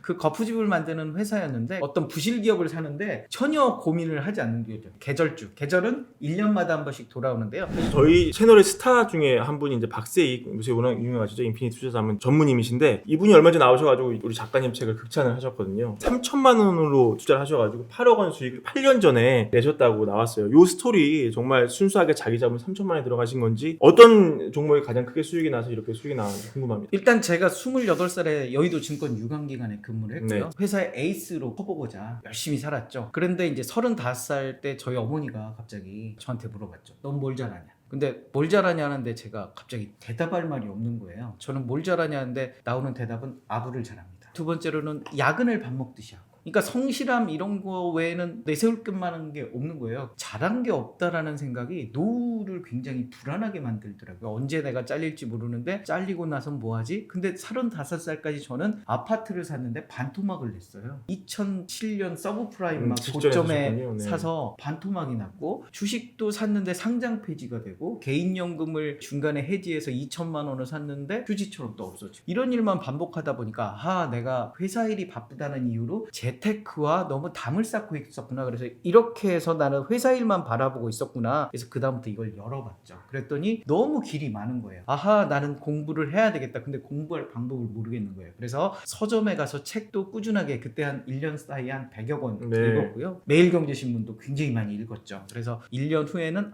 그 거푸집을 만드는 회사였는데 어떤 부실 기업을 사는데 전혀 고민을 하지 않는 거죠. 계절주. 계절은 1년마다 한 번씩 돌아오는데요. 저희 채널의 스타 중에 한 분이 이제 박세익, 요새 워낙 유명하시죠. 인피니티 투자자문 전무님이신데 이분이 얼마 전에 나오셔가지고 우리 작가님 책을 극찬을 하셨거든요. 3천만 원으로 투자를 하셔가지고 8억 원 수익을 8년 전에 내셨다고 나왔어요. 요 스토리 정말 순수하게 자기 자본 3천만 원에 들어가신 건지 어떤 종목이 가장 크게 수익이 나서 이렇게 수익이 나왔는지 궁금합니다. 일단 제가 28살에 여의도 증권 유관기관에 근무를 했고요. 네. 회사의 에이스로 커보고자 열심히 살았죠. 그런데 이제 35살 때 저희 어머니가 갑자기 저한테 물어봤죠. 넌 뭘 잘하냐? 근데 뭘 잘하냐는데 제가 갑자기 대답할 말이 없는 거예요. 저는 뭘 잘하냐는데 나오는 대답은 아부를 잘합니다. 두 번째로는 야근을 밥 먹듯이 하고. 그러니까 성실함 이런 거 외에는 내세울 것만한 게 없는 거예요. 잘한 게 없다라는 생각이 노후를 굉장히 불안하게 만들더라고요. 언제 내가 잘릴지 모르는데 잘리고 나선 뭐하지? 근데 35살까지 저는 아파트를 샀는데 반토막을 냈어요. 2007년 서브프라임 막 고점에 네. 사서 반토막이 났고 주식도 샀는데 상장 폐지가 되고 개인연금을 중간에 해지해서 2천만 원을 샀는데 휴지처럼 또 없어지고 이런 일만 반복하다 보니까 내가 회사 일이 바쁘다는 이유로 재테크와 너무 담을 쌓고 있었구나. 그래서 이렇게 해서 나는 회사 일만 바라보고 있었구나. 그래서 그 다음부터 이걸 열어봤죠. 그랬더니 너무 길이 많은 거예요. 나는 공부를 해야 되겠다. 근데 공부할 방법을 모르겠는 거예요. 그래서 서점에 가서 책도 꾸준하게 그때 한 1년 사이에 한 100여 권 읽었고요. 매일경제신문도 굉장히 많이 읽었죠. 그래서 1년 후에는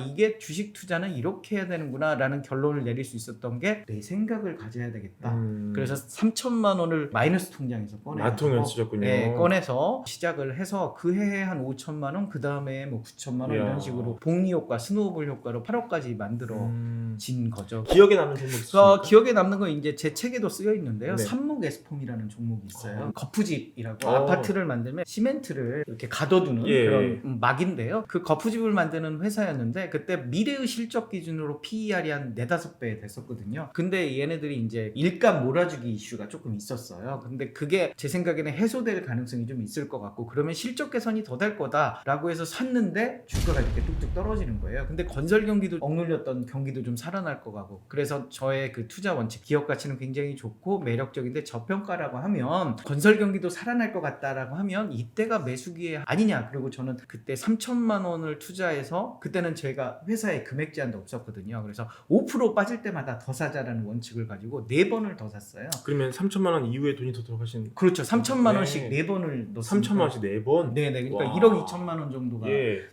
이게 주식 투자는 이렇게 해야 되는구나 라는 결론을 내릴 수 있었던 게 내 생각을 가져야 되겠다. 그래서 3천만 원을 마이너스 통장에서 꺼내서 마통을 쓰셨군요. 꺼내서 시작을 해서 그 해에 한 5천만 원, 그 다음에 뭐 9천만 원 이런 식으로 복리 효과, 스노우볼 효과로 8억까지 만들어진 거죠. 기억에 남는 종목 있으십니까? 기억에 남는 건 이제 제 책에도 쓰여 있는데요. 네. 삼목에스폼이라는 종목이 있어요. 거푸집이라고 아파트를 만들면 시멘트를 이렇게 가둬두는 예. 그런 막인데요. 그 거푸집을 만드는 회사였는데 그때 미래의 실적 기준으로 PER이 한 4-5배 됐었거든요. 근데 얘네들이 이제 일감 몰아주기 이슈가 조금 있었어요. 근데 그게 제 생각에는 해소될 가능성이 좀 있을 것 같고 그러면 실적 개선이 더 될 거다라고 해서 샀는데 주가가 이렇게 뚝뚝 떨어지는 거예요. 근데 건설 경기도 억눌렸던 경기도 좀 살아날 것 같고 그래서 저의 그 투자 원칙 기업 가치는 굉장히 좋고 매력적인데 저평가라고 하면 건설 경기도 살아날 것 같다라고 하면 이때가 매수 기회 아니냐. 그리고 저는 그때 3천만 원을 투자해서 그때는 제가 회사에 금액 제한도 없었거든요. 그래서 5% 빠질 때마다 더 사자라는 원칙을 가지고 4번을 더 샀어요. 그러면 3천만 원 이후에 돈이 더 들어가신 그렇죠. 3천만 원씩 네. 4번을 넣었으니까 3천만 원씩 4번? 네네. 그러니까 와. 1억 2천만 원 정도가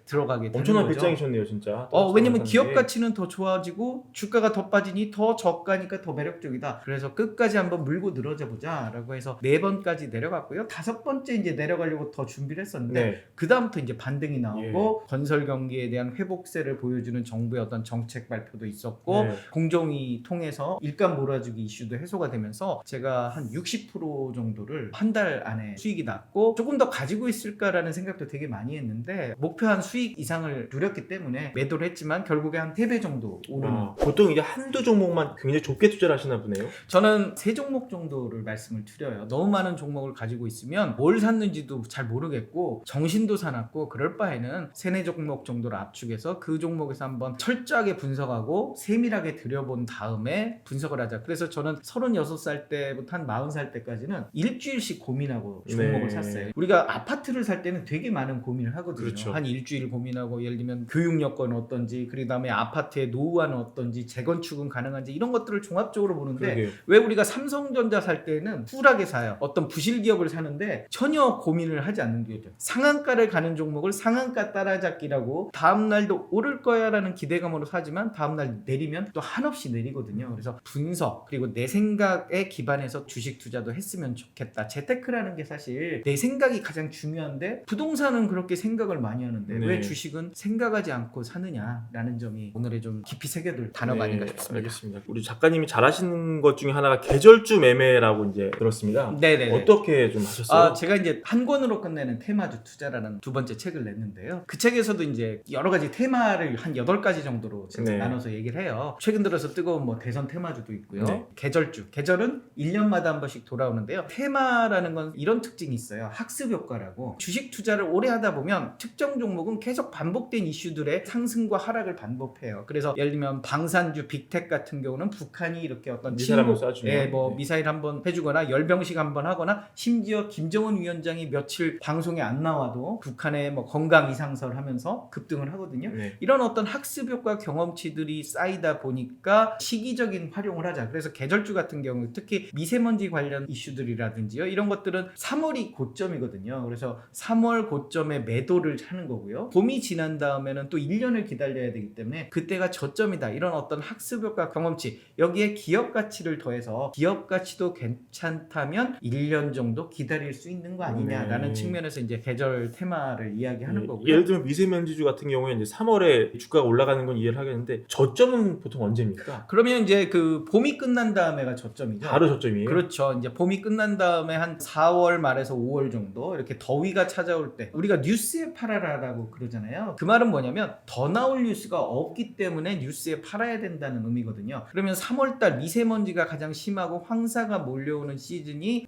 들어가게 되는 엄청난 거죠. 배짱이셨네요 진짜. 왜냐면 기업 가치는 더 좋아지고 주가가 더 빠지니 더 저가니까 더 매력적이다. 그래서 끝까지 한번 물고 늘어져 보자 라고 해서 4번까지 내려갔고요. 5번째 이제 내려가려고 더 준비를 했었는데 그 다음부터 이제 반등이 나오고 건설 경기에 대한 회복세를 보여주는 정부의 어떤 정책 발표도 있었고 공정위 통해서 일감 몰아주기 이슈도 해소가 되면서 제가 한 60% 정도를 한 달 안에 수익이 났고 조금 더 가지고 있을까라는 생각도 되게 많이 했는데 목표한 수익 이상을 누렸기 때문에 매도를 했지만 결국에 한 3배 정도 오르는 보통 이제 한두 종목만 굉장히 좁게 투자를 하시나 보네요. 저는 3종목 정도를 말씀을 드려요. 너무 많은 종목을 가지고 있으면 뭘 샀는지도 잘 모르겠고 정신도 사납고 그럴 바에는 3-4종목 정도를 압축해서 그 종목에서 한번 철저하게 분석하고 세밀하게 들여본 다음에 분석을 하자. 그래서 저는 36살 때부터 한 40살 때까지는 일주일씩 고민하고 종목을 샀어요. 우리가 아파트를 살 때는 되게 많은 고민을 하거든요. 그렇죠. 한 일주일 고민하고 예를 들면 교육 여건은 어떤지 그 다음에 아파트의 노후화는 어떤지 재건축은 가능한지 이런 것들을 종합적으로 보는데 왜 우리가 삼성전자 살 때는 쿨하게 사요. 어떤 부실 기업을 사는데 전혀 고민을 하지 않는 거죠. 상한가를 가는 종목을 상한가 따라잡기라고 다음날도 오를 거야 라는 기대감으로 사지만 다음날 내리면 또 한없이 내리거든요. 그래서 분석 그리고 내 생각에 기반해서 주식 투자도 했으면 좋겠다. 재테크라는 게 사실 내 생각이 가장 중요한데 부동산은 그렇게 생각을 많이 하는데 왜 주식은 생각하지 않고 사느냐라는 점이 오늘의 좀 깊이 새겨둘 단어가 아닌가 싶습니다. 알겠습니다. 우리 작가님이 잘하시는 것 중에 하나가 계절주 매매라고 이제 들었습니다. 네네. 어떻게 좀 하셨어요? 제가 이제 한 권으로 끝내는 테마주 투자라는 두 번째 책을 냈는데요. 그 책에서도 이제 여러 가지 테마를 한 8가지 정도로 제가 나눠서 얘기를 해요. 최근 들어서 뜨거운 뭐 대선 테마주도 있고요. 계절주. 계절은 1년마다 한 번씩 돌아오는데요. 테마라는 건 이런 특징이 특징이 있어요. 학습 효과라고. 주식 투자를 오래 하다 보면 특정 종목은 계속 반복된 이슈들의 상승과 하락을 반복해요. 그래서 예를 들면 방산주 빅텍 같은 경우는 북한이 이렇게 어떤 미사일 한번 쏴주면 네. 미사일 한번 해주거나 열병식 한번 하거나 심지어 김정은 위원장이 며칠 방송에 안 나와도 북한의 뭐 건강 이상설 하면서 급등을 하거든요. 네. 이런 어떤 학습 효과 경험치들이 쌓이다 보니까 시기적인 활용을 하자. 그래서 계절주 같은 경우 특히 미세먼지 관련 이슈들이라든지요. 이런 것들은 3월이 고점이거든요. 그래서 3월 고점에 매도를 하는 거고요. 봄이 지난 다음에는 또 1년을 기다려야 되기 때문에 그때가 저점이다. 이런 어떤 학습 효과 경험치 여기에 기업 가치를 더해서 기업 가치도 괜찮다면 1년 정도 기다릴 수 있는 거 아니냐라는 네. 측면에서 이제 계절 테마를 이야기하는 거고요. 예를 들면 미세먼지주 같은 경우에 이제 3월에 주가가 올라가는 건 이해를 하겠는데 저점은 보통 언제입니까? 그러면 이제 그 봄이 끝난 다음에가 저점이죠. 바로 저점이에요? 그렇죠. 이제 봄이 끝난 다음에 한 4월 말에서 5월 정도 이렇게 더위가 찾아올 때 우리가 뉴스에 팔아라라고 그러잖아요. 그 말은 뭐냐면 더 나올 뉴스가 없기 때문에 뉴스에 팔아야 된다는 의미거든요. 그러면 3월달 미세먼지가 가장 심하고 황사가 몰려오는 시즌이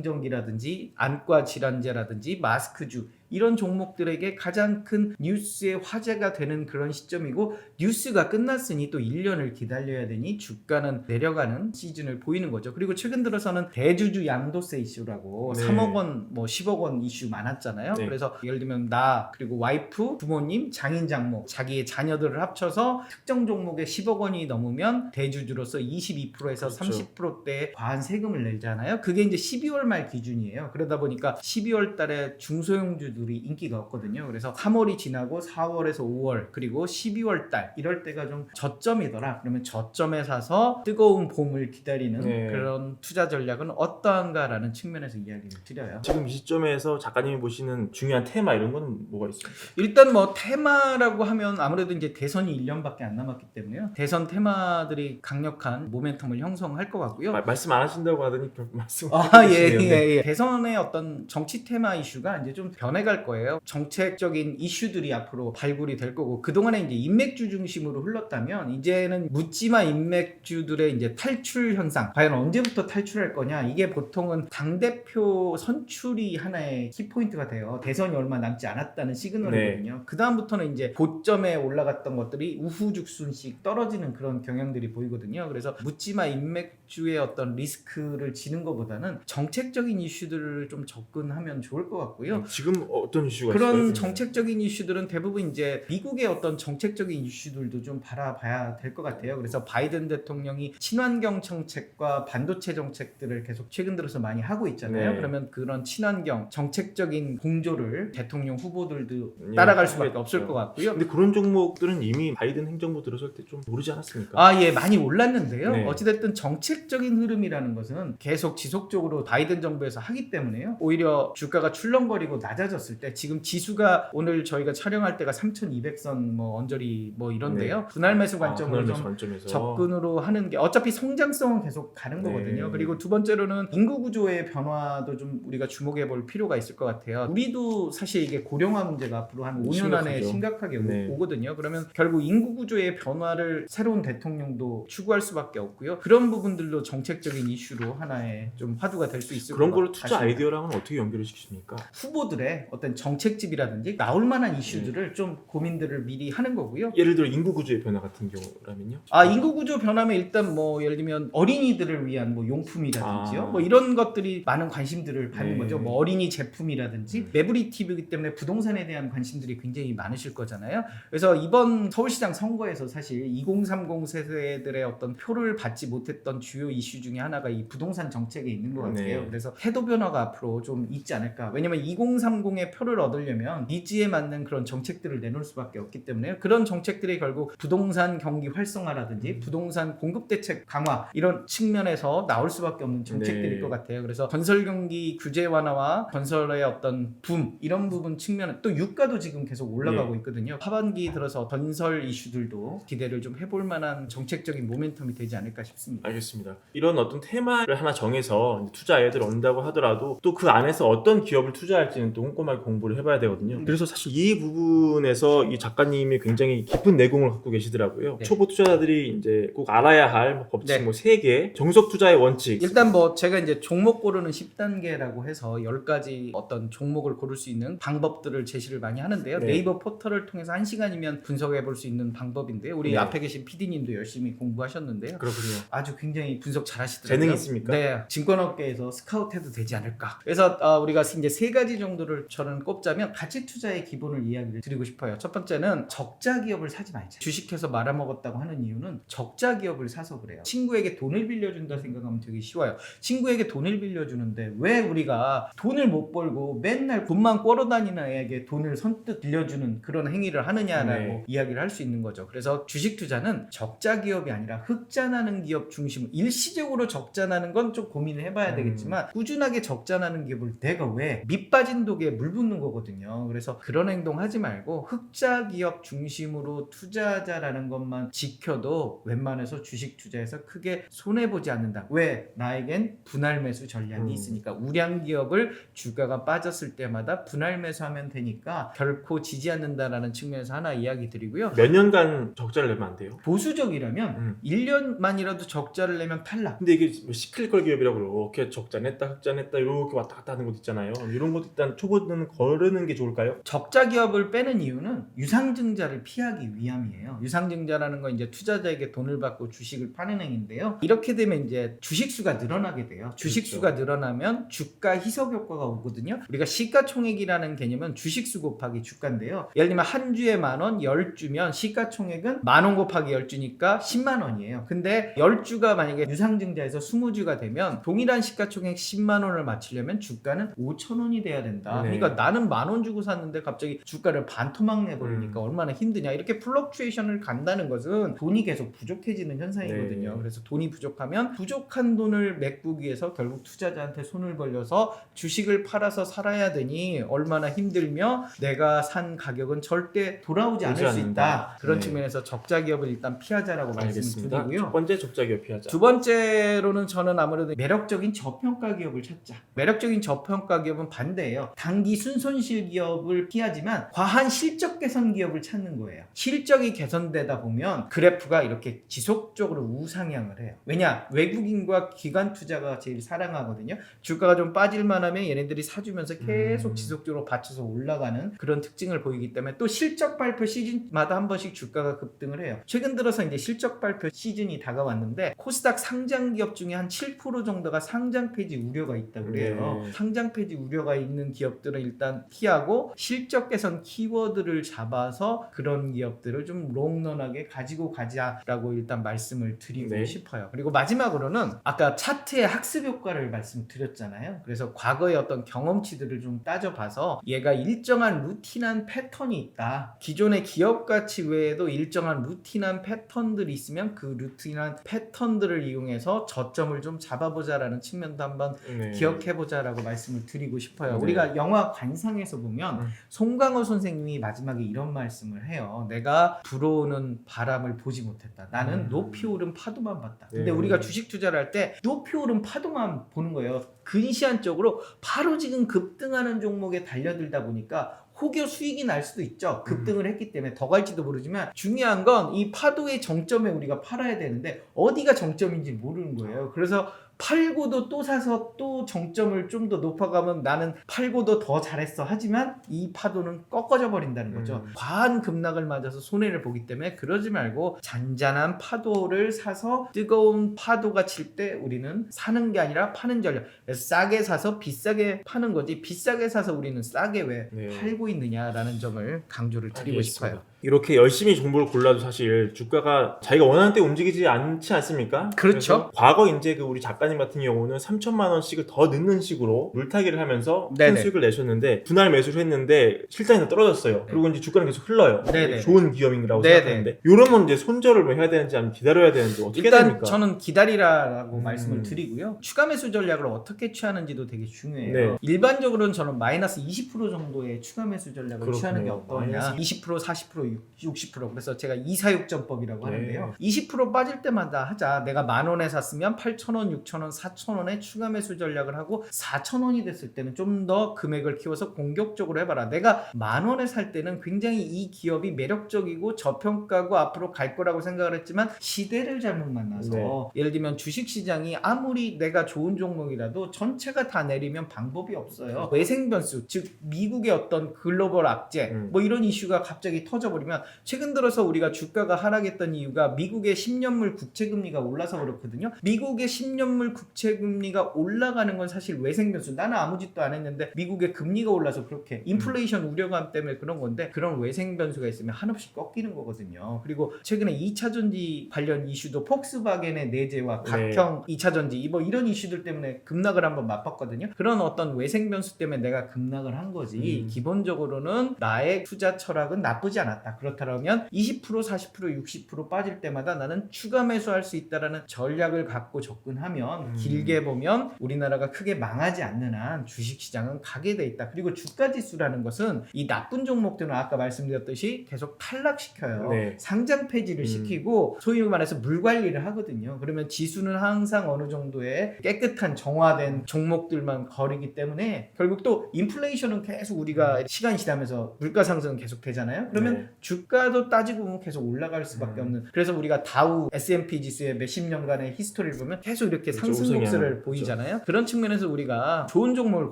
공기청정기라든지 안과 질환제라든지 마스크주 이런 종목들에게 가장 큰 뉴스의 화제가 되는 그런 시점이고 뉴스가 끝났으니 또 1년을 기다려야 되니 주가는 내려가는 시즌을 보이는 거죠. 그리고 최근 들어서는 대주주 양도세 이슈라고 네. 3억 원, 뭐 10억 원 이슈 많았잖아요. 네. 그래서 예를 들면 나 그리고 와이프, 부모님, 장인 장모 자기의 자녀들을 합쳐서 특정 종목에 10억 원이 넘으면 대주주로서 22%에서 그렇죠. 30%대의 과한 세금을 내잖아요. 그게 이제 12월 말 기준이에요. 그러다 보니까 12월 달에 중소형주들이 인기가 없거든요. 그래서 3월이 지나고 4월에서 5월 그리고 12월 달 이럴 때가 좀 저점이더라. 그러면 저점에 사서 뜨거운 봄을 기다리는 네. 그런 투자 전략은 어떠한가라는 측면에서 이야기를 드려요. 지금 이 시점에서 작가님이 보시는 중요한 테마 이런 건 뭐가 있습니까? 일단 뭐 테마라고 하면 아무래도 이제 대선이 1년밖에 안 남았기 때문에요. 대선 테마들이 강력한 모멘텀을 형성할 것 같고요. 말씀 안 하신다고 하더니 말씀 예. 대선의 어떤 정치 테마 이슈가 이제 좀 변해갈 거예요. 정책적인 이슈들이 앞으로 발굴이 될 거고 그동안에 이제 인맥주 중심으로 흘렀다면 이제는 묻지마 인맥주들의 이제 탈출 현상 과연 언제부터 탈출할 거냐 이게 보통은 당대표 선출이 하나의 키포인트가 돼요. 대선이 얼마 남지 않았다는 시그널이거든요. 그 다음부터는 이제 고점에 올라갔던 것들이 우후죽순씩 떨어지는 그런 경향들이 보이거든요. 그래서 묻지마 인맥주의 어떤 리스크를 지는 것보다는 정책적인 이슈들을 좀 접근하면 좋을 것 같고요. 지금 어떤 이슈가 그런 있을까요? 정책적인 이슈들은 대부분 이제 미국의 어떤 정책적인 이슈들도 좀 바라봐야 될 것 같아요. 그래서 바이든 대통령이 친환경 정책과 반도체 정책들을 계속 최근 들어서 많이 하고 있잖아요. 네. 그러면 그런 친환경 정책적인 공조를 대통령 후보들도 예, 따라갈 수밖에 하겠죠. 없을 것 같고요. 근데 그런 종목들은 이미 바이든 행정부 들어설 때 좀 오르지 않았습니까? 예, 많이 올랐는데요. 네. 어찌됐든 정책적인 흐름이라는 것은 계속 지속적으로 바이든 정부에서 하기 때문에요. 오히려 주가가 출렁거리고 낮아졌을 때 지금 지수가 오늘 저희가 촬영할 때가 3,200선 뭐 언저리 뭐 이런데요. 분할 매수 관점으로 좀 관점에서 접근으로 하는 게 어차피 성장성은 계속 가는 거거든요. 네. 그리고 두 번째로는 인구 구조의 변화도 좀 우리가 주목해 볼 필요가 있을 것 같아요. 우리도 사실 이게 고령화 문제가 앞으로 한 5년 안에 심각하죠. 심각하게 네. 오거든요. 그러면 결국 인구 구조의 변화를 새로운 대통령도 추구할 수밖에 없고요. 그런 부분들도 정책적인 이슈로 하나의 좀 화두가 될 수 있을 그런 것 걸 투자 같습니다. 아이디어랑은 어떻게 연결을 시키십니까? 후보들의 어떤 정책집이라든지 나올 만한 이슈들을 좀 고민들을 미리 하는 거고요. 예를 들어 인구 구조의 변화 같은 경우라면요? 인구 구조 변화면 일단 뭐 예를 들면 어린이들을 위한 뭐 용품이라든지요. 아. 뭐 이런 것들이 많은 관심들을 받는 네. 거죠. 뭐 어린이 제품이라든지 매부리 TV이기 때문에 부동산에 대한 관심들이 굉장히 많으실 거잖아요. 그래서 이번 서울시장 선거에서 사실 2030 세대들의 어떤 표를 받지 못했던 주요 이슈 중에 하나가 이 부동산 정책에 있는 것 같아요. 네. 그래서 태도 변화가 앞으로 좀 있지 않을까. 왜냐면 2030의 표를 얻으려면 니즈에 맞는 그런 정책들을 내놓을 수밖에 없기 때문에 그런 정책들이 결국 부동산 경기 활성화라든지 부동산 공급 대책 강화 이런 측면에서 나올 수밖에 없는 정책들일 네. 것 같아요. 그래서 건설 경기 규제 완화와 건설의 어떤 붐 이런 부분 측면은 또 유가도 지금 계속 올라가고 있거든요. 하반기 들어서 건설 이슈들도 기대를 좀 해볼 만한 정책적인 모멘텀이 되지 않을까 싶습니다. 알겠습니다. 이런 어떤 테마를 하나 정해서 투자 아이디어를 얻는다고 하더라도 또 그 안에서 어떤 기업을 투자할지는 또 꼼꼼하게 꼼꼼하게 공부를 해봐야 되거든요. 그래서 사실 이 부분에서 이 작가님이 굉장히 깊은 내공을 갖고 계시더라고요. 네. 초보 투자자들이 이제 꼭 알아야 할 법칙 네. 3개, 정석 투자의 원칙. 일단 뭐 제가 이제 종목 고르는 10단계라고 해서 10가지 어떤 종목을 고를 수 있는 방법들을 제시를 많이 하는데요. 네. 네이버 포털을 통해서 1시간이면 분석해 볼 수 있는 방법인데요. 우리 네. 앞에 계신 PD님도 열심히 공부하셨는데요. 그렇군요. 아주 굉장히 분석 잘하시더라고요. 재능이 있습니까? 네, 증권업계에서 스카우트해도 되지 않을까. 그래서 우리가 이제 3가지 정도를 저는 꼽자면 가치 투자의 기본을 이야기를 드리고 싶어요. 첫 번째는 적자 기업을 사지 말자. 주식해서 말아먹었다고 하는 이유는 적자 기업을 사서 그래요. 친구에게 돈을 빌려준다 생각하면 되게 쉬워요. 친구에게 돈을 빌려주는데 왜 우리가 돈을 못 벌고 맨날 돈만 꿔러다니는 애에게 돈을 선뜻 빌려주는 그런 행위를 하느냐라고 네. 이야기를 할 수 있는 거죠. 그래서 주식 투자는 적자 기업이 아니라 흑자 나는 기업 중심, 일시적으로 적자 나는 건 좀 고민을 해봐야 되겠지만 꾸준하게 적자 나는 기업을 내가 왜 밑 빠진 독에 물 붓는 거거든요. 그래서 그런 행동 하지 말고 흑자 기업 중심으로 투자하자라는 것만 지켜도 웬만해서 주식 투자에서 크게 손해보지 않는다. 왜? 나에겐 분할 매수 전략이 있으니까. 우량 기업을 주가가 빠졌을 때마다 분할 매수하면 되니까 결코 지지 않는다라는 측면에서 하나 이야기 드리고요. 몇 년간 적자를 내면 안 돼요? 보수적이라면 1년만이라도 적자를 내면 탈락. 근데 이게 뭐 시클리컬 기업이라고 이렇게 적자 냈다 흑자 냈다 이렇게 왔다 갔다 하는 곳 있잖아요. 이런 것도 일단 초보는 거르는 게 좋을까요? 적자 기업을 빼는 이유는 유상증자를 피하기 위함이에요. 유상증자라는 건 이제 투자자에게 돈을 받고 주식을 파는 행위인데요. 이렇게 되면 이제 주식수가 늘어나게 돼요. 주식수가 늘어나면 주가 희석 효과가 오거든요. 우리가 시가총액이라는 개념은 주식수 곱하기 주가인데요. 예를 들면 한 주에 10,000원, 10주면 시가총액은 10,000원 곱하기 10주니까 10만 원이에요. 근데 10주가 만약에 유상증자에서 20주가 되면 동일한 시가총액 10만 원을 맞추려면 주가는 5,000원이 돼야 된다. 네. 그러니까 나는 10,000원 주고 샀는데 갑자기 주가를 반토막 내버리니까 얼마나 힘드냐. 이렇게 플럭추에이션을 간다는 것은 돈이 계속 부족해지는 현상이거든요. 네. 그래서 돈이 부족하면 부족한 돈을 메꾸기 위해서 결국 투자자한테 손을 벌려서 주식을 팔아서 살아야 되니 얼마나 힘들며 내가 산 가격은 절대 돌아오지 않을 수 있다. 그런 네. 측면에서 적자 기업을 일단 피하자라고 알겠습니다. 말씀드리고요. 첫 번째 적자 기업 피하자. 두 번째로는 저는 아무래도 매력적인 저평가 기업을 찾자. 매력적인 저평가 기업은 반대예요. 단기 순손실 기업을 피하지만 과한 실적 개선 기업을 찾는 거예요. 실적이 개선되다 보면 그래프가 이렇게 지속적으로 우상향을 해요. 왜냐? 외국인과 기관 투자가 제일 사랑하거든요. 주가가 좀 빠질만 하면 얘네들이 사주면서 계속 지속적으로 받쳐서 올라가는 그런 특징을 보이기 때문에 또 실적 발표 시즌마다 한 번씩 주가가 급등을 해요. 최근 들어서 이제 실적 발표 시즌이 다가왔는데 코스닥 상장 기업 중에 한 7% 정도가 상장 폐지 우려가 있다고 그래요. 네. 상장 폐지 우려가 있는 기업들은 일단 피하고 실적 개선 키워드를 잡아서 그런 기업들을 좀 롱런하게 가지고 가자라고 일단 말씀을 드리고 네. 싶어요. 그리고 마지막으로는 아까 차트의 학습 효과를 말씀드렸잖아요. 그래서 과거의 어떤 경험치들을 좀 따져봐서 얘가 일정한 루틴한 패턴이 있다. 기존의 기업 가치 외에도 일정한 루틴한 패턴들이 있으면 그 루틴한 패턴들을 이용해서 저점을 좀 잡아보자라는 측면도 한번 네. 기억해보자라고 말씀을 드리고 싶어요. 네. 우리가 영화 관상에서 보면 송강호 선생님이 마지막에 이런 말씀을 해요. 내가 불어오는 바람을 보지 못했다. 나는 높이 오른 파도만 봤다. 근데 네. 우리가 주식 투자를 할 때 높이 오른 파도만 보는 거예요. 근시안적으로 바로 지금 급등하는 종목에 달려들다 보니까 혹여 수익이 날 수도 있죠. 급등을 했기 때문에 더 갈지도 모르지만 중요한 건 이 파도의 정점에 우리가 팔아야 되는데 어디가 정점인지 모르는 거예요. 그래서 팔고도 또 사서 또 정점을 좀 더 높아가면 나는 팔고도 더 잘했어. 하지만 이 파도는 꺾어져 버린다는 거죠. 과한 급락을 맞아서 손해를 보기 때문에 그러지 말고 잔잔한 파도를 사서 뜨거운 파도가 칠 때 우리는 사는 게 아니라 파는 전략. 그래서 싸게 사서 비싸게 파는 거지 비싸게 사서 우리는 싸게 왜 팔고 있느냐라는 점을 강조를 드리고 싶어요. 이렇게 열심히 정보를 골라도 사실 주가가 자기가 원하는 때 움직이지 않지 않습니까? 그렇죠. 과거 이제 그 우리 작가님 같은 경우는 3,000만 원씩을 더 넣는 식으로 물타기를 하면서 큰 네네. 수익을 내셨는데 분할 매수를 했는데 실장이 떨어졌어요. 그리고 이제 주가는 계속 흘러요. 네네. 좋은 기업이라고 네네. 생각하는데 이러면 이제 손절을 뭐 해야 되는지 아니면 기다려야 되는지 어떻게 일단 됩니까? 저는 기다리라고 말씀을 드리고요. 추가 매수 전략을 어떻게 취하는지도 되게 중요해요. 네. 일반적으로는 저는 마이너스 20% 정도의 추가 매수 전략을 그렇군요. 취하는 게 어떠냐. 마이너스 20%, 40% 60%. 그래서 제가 246전법이라고 네. 하는데요. 20% 빠질 때마다 하자. 내가 10,000원에 샀으면 8,000원, 6,000원, 4,000원에 추가 매수 전략을 하고 4,000원이 됐을 때는 좀 더 금액을 키워서 공격적으로 해봐라. 내가 10,000원에 살 때는 굉장히 이 기업이 매력적이고 저평가고 앞으로 갈 거라고 생각을 했지만 시대를 잘못 만나서 네. 예를 들면 주식시장이 아무리 내가 좋은 종목이라도 전체가 다 내리면 방법이 없어요. 외생 변수, 즉 미국의 어떤 글로벌 악재 뭐 이런 이슈가 갑자기 터져버리면 최근 들어서 우리가 주가가 하락했던 이유가 미국의 10년물 국채금리가 올라서 그렇거든요. 미국의 10년물 국채금리가 올라가는 건 사실 외생 변수. 나는 아무 짓도 안 했는데 미국의 금리가 올라서 그렇게 인플레이션 우려감 때문에 그런 건데 그런 외생 변수가 있으면 한없이 꺾이는 거거든요. 그리고 최근에 2차전지 관련 이슈도 폭스바겐의 내재와 각형 2차전지 뭐 이런 이슈들 때문에 급락을 한번 맛봤거든요. 그런 어떤 외생 변수 때문에 내가 급락을 한 거지 기본적으로는 나의 투자 철학은 나쁘지 않았다. 그렇다면 20%, 40%, 60% 빠질 때마다 나는 추가 매수할 수 있다라는 전략을 갖고 접근하면 길게 보면 우리나라가 크게 망하지 않는 한 주식시장은 가게 돼 있다. 그리고 주가지수라는 것은 이 나쁜 종목들은 아까 말씀드렸듯이 계속 탈락시켜요. 네. 상장 폐지를 시키고 소위 말해서 물관리를 하거든요. 그러면 지수는 항상 어느 정도의 깨끗한 정화된 종목들만 거리기 때문에 결국 또 인플레이션은 계속 우리가 시간이 지나면서 물가 상승은 계속 되잖아요. 그러면 네. 주가도 따지고 보면 계속 올라갈 수밖에 없는. 그래서 우리가 다우 S&P 지수의 몇십 년간의 히스토리를 보면 계속 이렇게 그렇죠. 상승 우승이 곡선을 하는. 보이잖아요. 그런 측면에서 우리가 좋은 종목을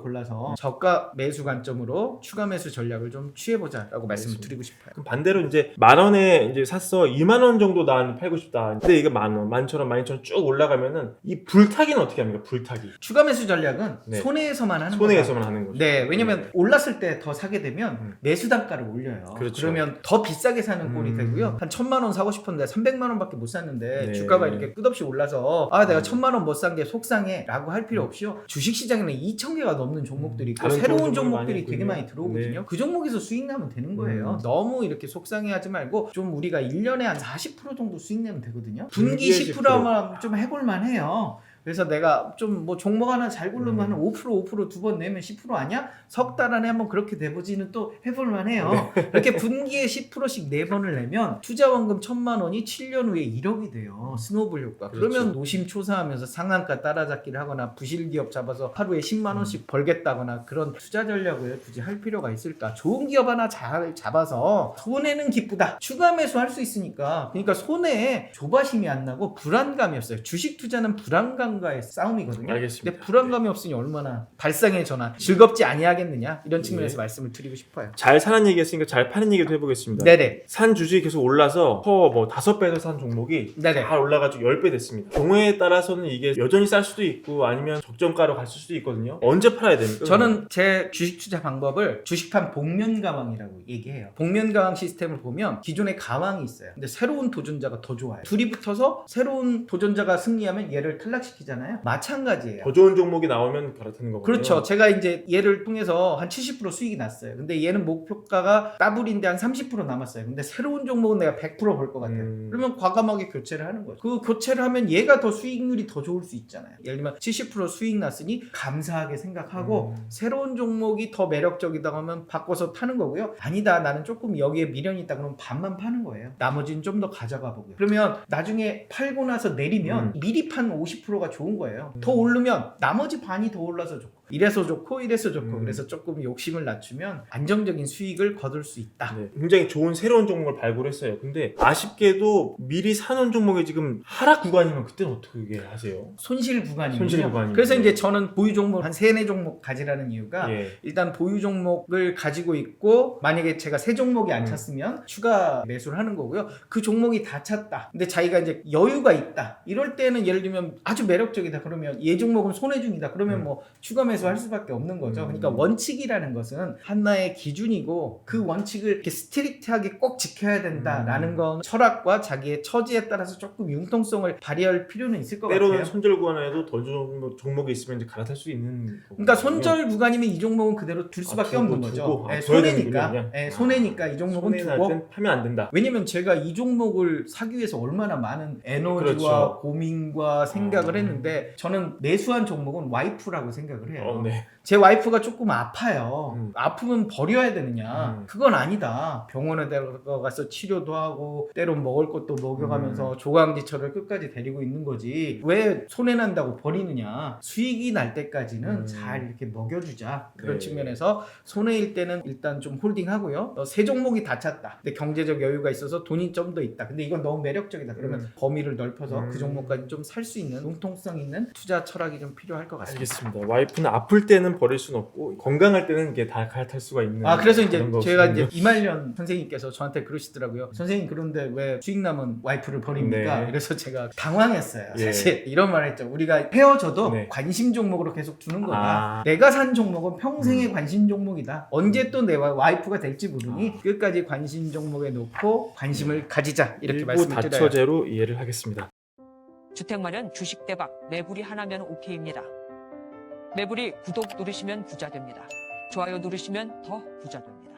골라서 저가 매수 관점으로 추가 매수 전략을 좀 취해보자라고 말씀을 드리고 싶어요. 그럼 반대로 이제 10,000원에 이제 샀어 20,000원 정도 나 팔고 싶다. 근데 이게 10,000원, 11,000원, 12,000원 쭉 올라가면은 이 불타기는 어떻게 합니까? 불타기. 추가 매수 전략은 네. 손해에서만 하는 거예요. 손해에서만 하는 거죠. 네, 왜냐면 올랐을 때 더 사게 되면 매수 단가를 올려요. 그렇죠. 그러면 더 비싸게 사는 꼴이 되고요. 한 1,000만 원 사고 싶었는데 300만 원밖에 못 샀는데 네. 주가가 이렇게 끝없이 올라서 아 내가 1,000만 원 못 산 게 속상해라고 할 필요 없이요. 주식시장에는 2,000개가 넘는 종목들이 있고 다른 새로운 종목들이 종목들이 많이 되게 있군요. 많이 들어오거든요. 네. 그 종목에서 수익 나면 되는 거예요. 너무 이렇게 속상해하지 말고 좀 우리가 1년에 한 40% 정도 수익 내면 되거든요. 분기 분기에 10%만 좀 해볼만 해요. 그래서 내가 좀 뭐 종목 하나 잘 고르면 한 5% 두 번 내면 10% 아니야? 석 달 안에 한번 그렇게 돼보지는 또 해볼만 해요. 이렇게 분기에 10%씩 4번을 내면 투자원금 1,000만 원이 7년 후에 1억이 돼요. 스노우볼 효과. 그렇죠. 그러면 노심초사하면서 상한가 따라잡기를 하거나 부실기업 잡아서 하루에 10만 원씩 벌겠다거나 그런 투자 전략을 굳이 할 필요가 있을까? 좋은 기업 하나 잘 잡아서 손해는 기쁘다. 추가 매수할 수 있으니까. 그러니까 손해에 조바심이 안 나고 불안감이었어요. 주식 투자는 불안감과의 싸움이거든요. 알겠습니다. 근데 불안감이 없으니 얼마나 발상의 전환, 즐겁지 아니하겠느냐 이런 측면에서 말씀을 드리고 싶어요. 잘 사는 얘기 했으니까 잘 파는 얘기도 해보겠습니다. 네네. 산 주식이 계속 올라서 뭐 5배에서 산 종목이 네네. 잘 올라가지고 10배 됐습니다. 경우에 따라서는 이게 여전히 쌀 수도 있고 아니면 적정가로 갈 수도 있거든요. 언제 팔아야 됩니까? 저는 제 주식 투자 방법을 주식판 복면 가왕이라고 얘기해요. 복면 가왕 시스템을 보면 기존에 가왕이 있어요. 근데 새로운 도전자가 더 좋아요. 둘이 붙어서 새로운 도전자가 승리하면 얘를 탈락시키잖아요. 마찬가지예요. 더 좋은 종목이 나오면 갈아타는 거거든요. 그렇죠. 제가 이제 얘를 통해서 한 70% 수익이 났어요. 근데 얘는 목표가가 더블인데 한 30% 남았어요. 근데 새로운 종목은 내가 100% 벌 것 같아요. 그러면 과감하게 교체를 하는 거죠. 그 교체를 하면 얘가 더 수익률이 더 좋을 수 있잖아요. 예를 들면 70% 수익 났으니 감사하게 생각하고 새로운 종목이 더 매력적이다 하면 바꿔서 타는 거고요. 아니다. 나는 조금 여기에 미련이 있다 그러면 반만 파는 거예요. 나머지는 좀 더 가져가 보고요. 그러면 나중에 팔고 나서 내리면 미리 판 50%가 좋은 거예요. 더 오르면 나머지 반이 더 올라서 좋고 이래서 좋고 이래서 좋고 그래서 조금 욕심을 낮추면 안정적인 수익을 거둘 수 있다. 네, 굉장히 좋은 새로운 종목을 발굴했어요. 근데 아쉽게도 미리 사놓은 종목이 지금 하락 구간이면 그때는 어떻게 하세요? 손실 구간이군요. 손실 구간이군요. 그래서 이제 저는 보유 종목 한 3-4종목 가지라는 이유가 예. 일단 보유 종목을 가지고 있고 만약에 제가 3종목이 안 찼으면 추가 매수를 하는 거고요. 그 종목이 다 찼다. 근데 자기가 이제 여유가 있다. 이럴 때는 예를 들면 아주 매력적이다. 그러면 얘 종목은 손해 중이다. 그러면 뭐 추가 매수할 수밖에 없는 거죠. 그러니까 원칙이라는 것은 하나의 기준이고 그 원칙을 이렇게 스트릭트하게 꼭 지켜야 된다라는 건 철학과 자기의 처지에 따라서 조금 융통성을 발휘할 필요는 있을 것 때로는 같아요. 손절 구간에도 더 좋은 종목이 있으면 이제 갈아탈 수 있는 거거든요. 그러니까 손절 구간이면 이 종목은 그대로 둘 수밖에 없는 거죠. 예, 둬야 손해니까. 되는군요, 예, 손해니까 이 종목은 손해 날 두고. 땐 파면 안 된다. 왜냐면 제가 이 종목을 사기 위해서 얼마나 많은 에너지와 그렇죠. 고민과 생각을 했는데 저는 매수한 종목은 와이프라고 생각을 해요. 네. 제 와이프가 조금 아파요. 음. 아프면 버려야 되느냐? 그건 아니다. 병원에 데려가서 치료도 하고 때론 먹을 것도 먹여가면서 조강지처를 끝까지 데리고 있는 거지. 왜 손해난다고 버리느냐? 수익이 날 때까지는 잘 이렇게 먹여주자. 그런 네. 측면에서 손해일 때는 일단 좀 홀딩하고요. 세 종목이 다 찼다. 근데 경제적 여유가 있어서 돈이 좀 더 있다. 근데 이건 너무 매력적이다. 그러면 범위를 넓혀서 그 종목까지 좀 살 수 있는 융통성 있는 투자 철학이 좀 필요할 것 같습니다. 알겠습니다. 와이프는 아플 때는 버릴 수는 없고 건강할 때는 이게 다 갈아탈 수가 있는. 그래서 이제 그런 제가 거군요. 이제 이말년 선생님께서 저한테 그러시더라고요. 선생님 그런데 왜 수익 남은 와이프를 버립니까? 네. 그래서 제가 당황했어요. 예. 사실 이런 말 했죠. 우리가 헤어져도 네. 관심 종목으로 계속 두는 거다. 아. 내가 산 종목은 평생의 관심 종목이다. 언제 또 내 와이프가 될지 모르니 끝까지 관심 종목에 놓고 관심을 가지자. 이렇게 일부 말씀을 드려요. 다처제로 이해를 하겠습니다. 주택 마련 주식 대박 매불이 하나면 오케이입니다. 매불이 구독 누르시면 부자 됩니다. 좋아요 누르시면 더 부자 됩니다.